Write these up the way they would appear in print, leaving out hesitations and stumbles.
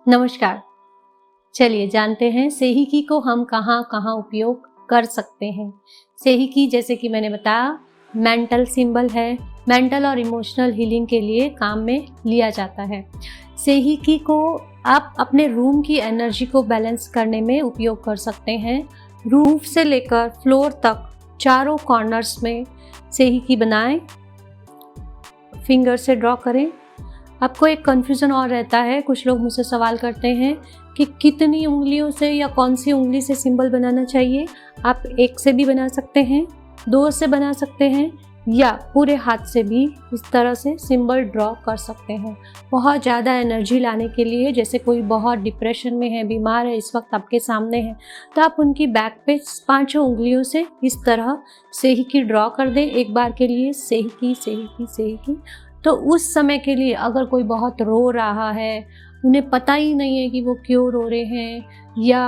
नमस्कार। चलिए जानते हैं सेहिकी को हम कहाँ कहाँ उपयोग कर सकते हैं। सेहिकी जैसे कि मैंने बताया मेंटल सिंबल है, मेंटल और इमोशनल हीलिंग के लिए काम में लिया जाता है। सेहिकी को आप अपने रूम की एनर्जी को बैलेंस करने में उपयोग कर सकते हैं। रूफ से लेकर फ्लोर तक चारों कॉर्नर्स में सेहिकी बनाएं, फिंगर से ड्रॉ करें। आपको एक कन्फ्यूज़न और रहता है, कुछ लोग मुझसे सवाल करते हैं कि कितनी उंगलियों से या कौन सी उंगली से सिंबल बनाना चाहिए। आप एक से भी बना सकते हैं, दो से बना सकते हैं या पूरे हाथ से भी इस तरह से सिंबल ड्रॉ कर सकते हैं। बहुत ज़्यादा एनर्जी लाने के लिए, जैसे कोई बहुत डिप्रेशन में है, बीमार है, इस वक्त आपके सामने है, तो आप उनकी बैक पे पांचों उंगलियों से इस तरह सेहिकी ड्रॉ कर दें एक बार के लिए। सेहिकी सेहिकी सेहिकी। तो उस समय के लिए अगर कोई बहुत रो रहा है, उन्हें पता ही नहीं है कि वो क्यों रो रहे हैं, या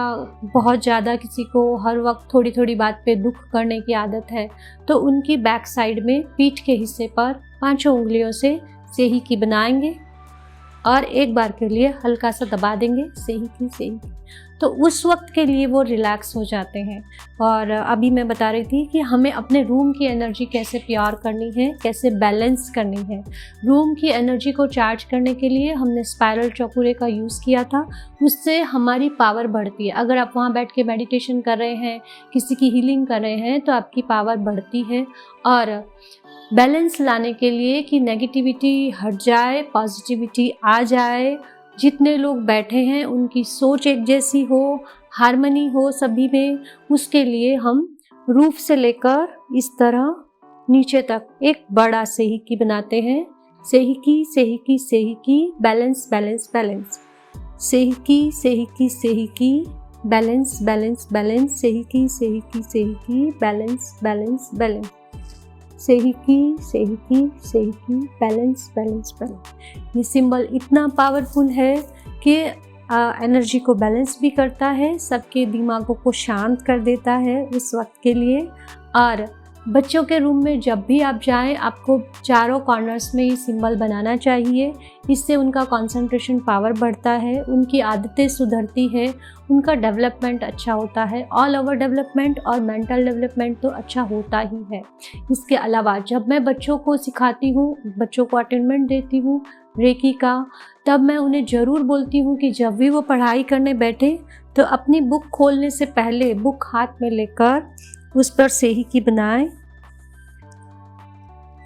बहुत ज़्यादा किसी को हर वक्त थोड़ी थोड़ी बात पे दुख करने की आदत है, तो उनकी बैक साइड में पीठ के हिस्से पर पांचों उंगलियों से सेहिकी बनाएंगे और एक बार के लिए हल्का सा दबा देंगे, सेहिकी सेहिकी। तो उस वक्त के लिए वो रिलैक्स हो जाते हैं। और अभी मैं बता रही थी कि हमें अपने रूम की एनर्जी कैसे प्योर करनी है, कैसे बैलेंस करनी है। रूम की एनर्जी को चार्ज करने के लिए हमने स्पाइरल चौकुरे का यूज़ किया था, उससे हमारी पावर बढ़ती है। अगर आप वहाँ बैठ के मेडिटेशन कर रहे हैं, किसी की हीलिंग कर रहे हैं, तो आपकी पावर बढ़ती है। और बैलेंस लाने के लिए कि नेगेटिविटी हट जाए, पॉजिटिविटी आ जाए, जितने लोग बैठे हैं उनकी सोच एक जैसी हो, हार्मनी हो सभी में, उसके लिए हम रूफ से लेकर इस तरह नीचे तक एक बड़ा सेहिकी बनाते हैं। सेहिकी सेहिकी सेहिकी, बैलेंस बैलेंस बैलेंस। सेहिकी सेहिकी सेहिकी, बैलेंस बैलेंस बैलेंस। सेहिकी सेहिकी सेहिकी, बैलेंस बैलेंस बैलेंस। सेहिकी सेहिकी सेहिकी, बैलेंस बैलेंस बैलेंस। ये सिंबल इतना पावरफुल है कि एनर्जी को बैलेंस भी करता है, सबके दिमागों को शांत कर देता है उस वक्त के लिए। और बच्चों के रूम में जब भी आप जाएं, आपको चारों कॉर्नर्स में ये सिंबल बनाना चाहिए। इससे उनका कंसंट्रेशन पावर बढ़ता है, उनकी आदतें सुधरती है, उनका डेवलपमेंट अच्छा होता है। ऑल ओवर डेवलपमेंट और मेंटल डेवलपमेंट तो अच्छा होता ही है। इसके अलावा जब मैं बच्चों को सिखाती हूँ, बच्चों को अटेनमेंट देती हूँ रेकी का, तब मैं उन्हें ज़रूर बोलती हूँ कि जब भी वो पढ़ाई करने बैठे तो अपनी बुक खोलने से पहले बुक हाथ में लेकर उस पर सेहिकी बनाएं।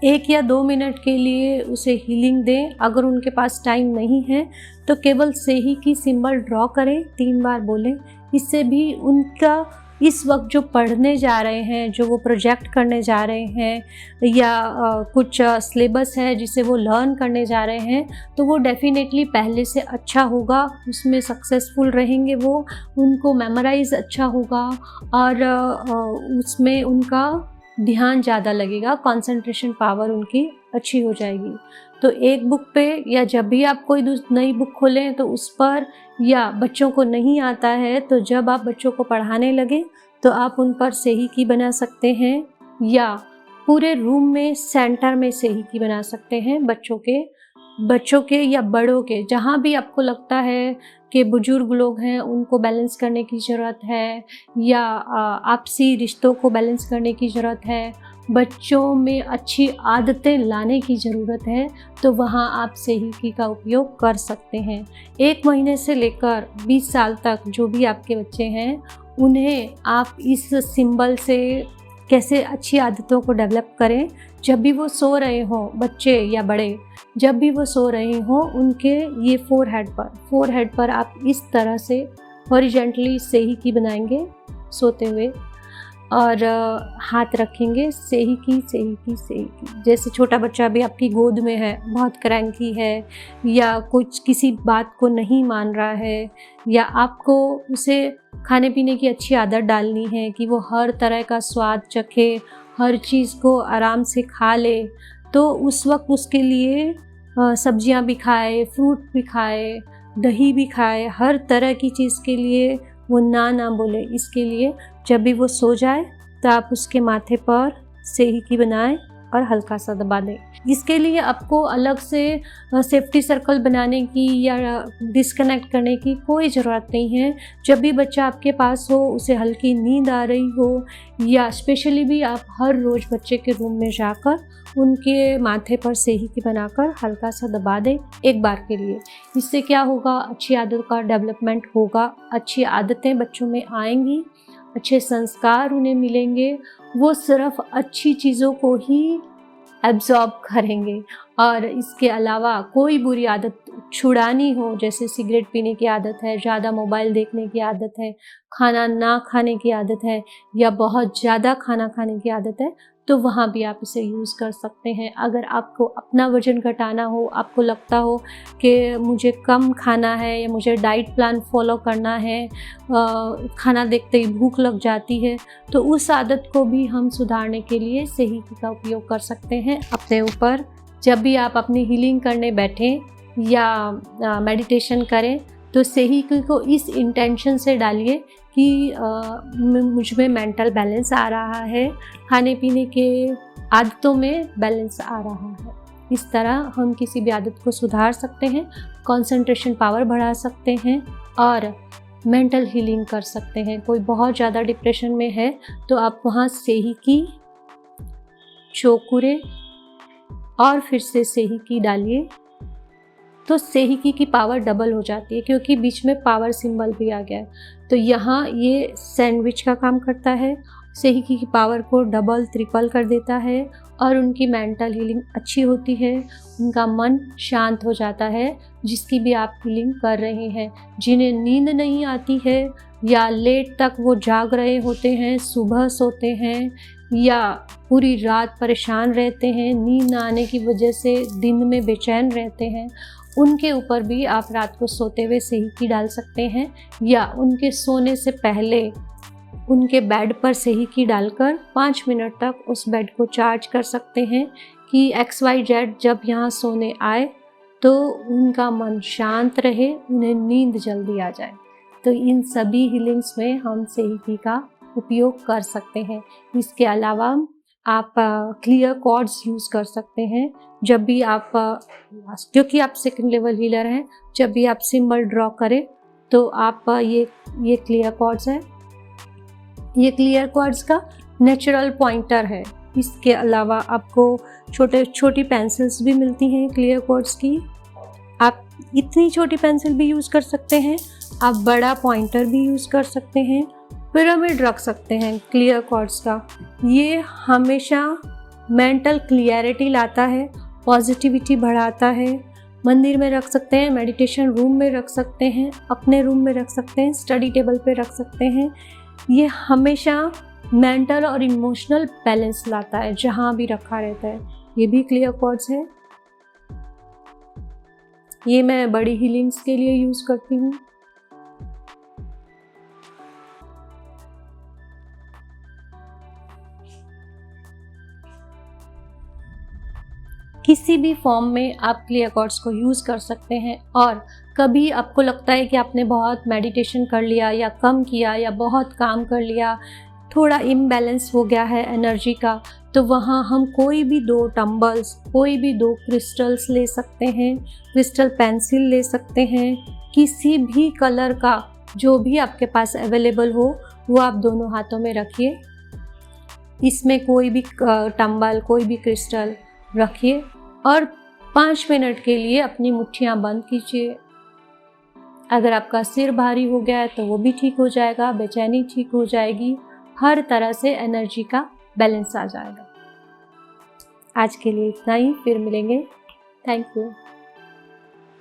1 या 2 मिनट के लिए उसे हीलिंग दें। अगर उनके पास टाइम नहीं है तो केवल सेहिकी सिंबल ड्रॉ करें, 3 बार बोलें। इससे भी उनका इस वक्त जो पढ़ने जा रहे हैं, जो वो प्रोजेक्ट करने जा रहे हैं, या कुछ सिलेबस है जिसे वो लर्न करने जा रहे हैं, तो वो डेफिनेटली पहले से अच्छा होगा, उसमें सक्सेसफुल रहेंगे वो, उनको मेमोराइज अच्छा होगा और उसमें उनका ध्यान ज़्यादा लगेगा, कंसंट्रेशन पावर उनकी अच्छी हो जाएगी। तो एक बुक पे, या जब भी आप कोई नई बुक खोलें तो उस पर, या बच्चों को नहीं आता है तो जब आप बच्चों को पढ़ाने लगें तो आप उन पर सेहिकी बना सकते हैं, या पूरे रूम में सेंटर में सेहिकी बना सकते हैं। बच्चों के या बड़ों के, जहाँ भी आपको लगता है कि बुजुर्ग लोग हैं उनको बैलेंस करने की ज़रूरत है, या आपसी रिश्तों को बैलेंस करने की ज़रूरत है, बच्चों में अच्छी आदतें लाने की ज़रूरत है, तो वहाँ आप सेहिकी का उपयोग कर सकते हैं। 1 महीने से लेकर 20 साल तक जो भी आपके बच्चे हैं, उन्हें आप इस सिंबल से कैसे अच्छी आदतों को डेवलप करें। जब भी वो सो रहे हों, बच्चे या बड़े, जब भी वो सो रहे हों, उनके ये फोरहेड पर आप इस तरह से हॉरिजॉन्टली सेहिकी बनाएंगे सोते हुए, और हाथ रखेंगे, सेहिकी सेहिकी सेहिकी। जैसे छोटा बच्चा भी आपकी गोद में है, बहुत क्रैंकी है, या कुछ किसी बात को नहीं मान रहा है, या आपको उसे खाने पीने की अच्छी आदत डालनी है कि वो हर तरह का स्वाद चखे, हर चीज़ को आराम से खा ले, तो उस वक्त उसके लिए सब्जियां भी खाए, फ्रूट भी खाए, दही भी खाए, हर तरह की चीज़ के लिए वो ना बोले। इसके लिए जब भी वो सो जाए तो आप उसके माथे पर सेहिकी बनाएं और हल्का सा दबा दें। इसके लिए आपको अलग से सेफ्टी सर्कल बनाने की या डिस्कनेक्ट करने की कोई ज़रूरत नहीं है। जब भी बच्चा आपके पास हो, उसे हल्की नींद आ रही हो, या स्पेशली भी आप हर रोज़ बच्चे के रूम में जाकर उनके माथे पर सेहिकी बनाकर हल्का सा दबा दें एक बार के लिए। इससे क्या होगा, अच्छी आदतों का डेवलपमेंट होगा, अच्छी आदतें बच्चों में आएंगी, अच्छे संस्कार उन्हें मिलेंगे, वो सिर्फ अच्छी चीज़ों को ही एब्जॉर्ब करेंगे। और इसके अलावा कोई बुरी आदत छुड़ानी हो, जैसे सिगरेट पीने की आदत है, ज़्यादा मोबाइल देखने की आदत है, खाना ना खाने की आदत है, या बहुत ज़्यादा खाना खाने की आदत है, तो वहाँ भी आप इसे यूज़ कर सकते हैं। अगर आपको अपना वज़न घटाना हो, आपको लगता हो कि मुझे कम खाना है या मुझे डाइट प्लान फॉलो करना है, खाना देखते ही भूख लग जाती है, तो उस आदत को भी हम सुधारने के लिए सेहिकी का उपयोग कर सकते हैं अपने ऊपर। जब भी आप अपनी हीलिंग करने बैठें या मेडिटेशन करें, तो सेहिकी को इस इंटेंशन से डालिए कि मुझ में मेंटल बैलेंस आ रहा है, खाने पीने के आदतों में बैलेंस आ रहा है। इस तरह हम किसी भी आदत को सुधार सकते हैं, कंसंट्रेशन पावर बढ़ा सकते हैं और मेंटल हीलिंग कर सकते हैं। कोई बहुत ज़्यादा डिप्रेशन में है तो आप वहाँ सेहिकी, चोकुरे और फिर से सेहिकी डालिए, तो सेहिकी की पावर डबल हो जाती है, क्योंकि बीच में पावर सिंबल भी आ गया है। तो यहाँ ये सैंडविच का काम करता है, सेहिकी की पावर को डबल ट्रिपल कर देता है और उनकी मेंटल हीलिंग अच्छी होती है, उनका मन शांत हो जाता है, जिसकी भी आप हीलिंग कर रहे हैं। जिन्हें नींद नहीं आती है या लेट तक वो जाग रहे होते हैं, सुबह सोते हैं या पूरी रात परेशान रहते हैं, नींद ना आने की वजह से दिन में बेचैन रहते हैं, उनके ऊपर भी आप रात को सोते हुए सेहिकी डाल सकते हैं, या उनके सोने से पहले उनके बेड पर सेहिकी डालकर 5 मिनट तक उस बेड को चार्ज कर सकते हैं कि XYZ जब यहाँ सोने आए तो उनका मन शांत रहे, उन्हें नींद जल्दी आ जाए। तो इन सभी हीलिंग्स में हम सेहिकी का उपयोग कर सकते हैं। इसके अलावा आप क्लियर कॉर्ड्स यूज़ कर सकते हैं। जब भी आप क्योंकि आप सेकंड लेवल हीलर हैं, जब भी आप सिंबल ड्रॉ करें तो आप ये क्लियर कॉर्ड्स है, ये क्लियर कॉर्ड्स का नेचुरल पॉइंटर है। इसके अलावा आपको छोटी पेंसिल्स भी मिलती हैं क्लियर कॉर्ड्स की, आप इतनी छोटी पेंसिल भी यूज़ कर सकते हैं, आप बड़ा पॉइंटर भी यूज़ कर सकते हैं, पिरामिड रख सकते हैं क्लियर कॉर्ड्स का। ये हमेशा मेंटल क्लियरिटी लाता है, पॉजिटिविटी बढ़ाता है। मंदिर में रख सकते हैं, मेडिटेशन रूम में रख सकते हैं, अपने रूम में रख सकते हैं, स्टडी टेबल पे रख सकते हैं। ये हमेशा मेंटल और इमोशनल बैलेंस लाता है जहाँ भी रखा रहता है। ये भी क्लियर कॉर्ड्स है, ये मैं बड़ी हीलिंग्स के लिए यूज़ करती हूँ। किसी भी फॉर्म में आप क्लियर कॉर्ड्स को यूज़ कर सकते हैं। और कभी आपको लगता है कि आपने बहुत मेडिटेशन कर लिया या कम किया या बहुत काम कर लिया, थोड़ा इम्बैलेंस हो गया है एनर्जी का, तो वहाँ हम कोई भी 2 टम्बल्स, कोई भी 2 क्रिस्टल्स ले सकते हैं, क्रिस्टल पेंसिल ले सकते हैं, किसी भी कलर का जो भी आपके पास अवेलेबल हो वो आप दोनों हाथों में रखिए। इसमें कोई भी टम्बल, कोई भी क्रिस्टल रखिए और 5 मिनट के लिए अपनी मुट्ठियाँ बंद कीजिए। अगर आपका सिर भारी हो गया है तो वो भी ठीक हो जाएगा, बेचैनी ठीक हो जाएगी, हर तरह से एनर्जी का बैलेंस आ जाएगा। आज के लिए इतना ही, फिर मिलेंगे। Thank you.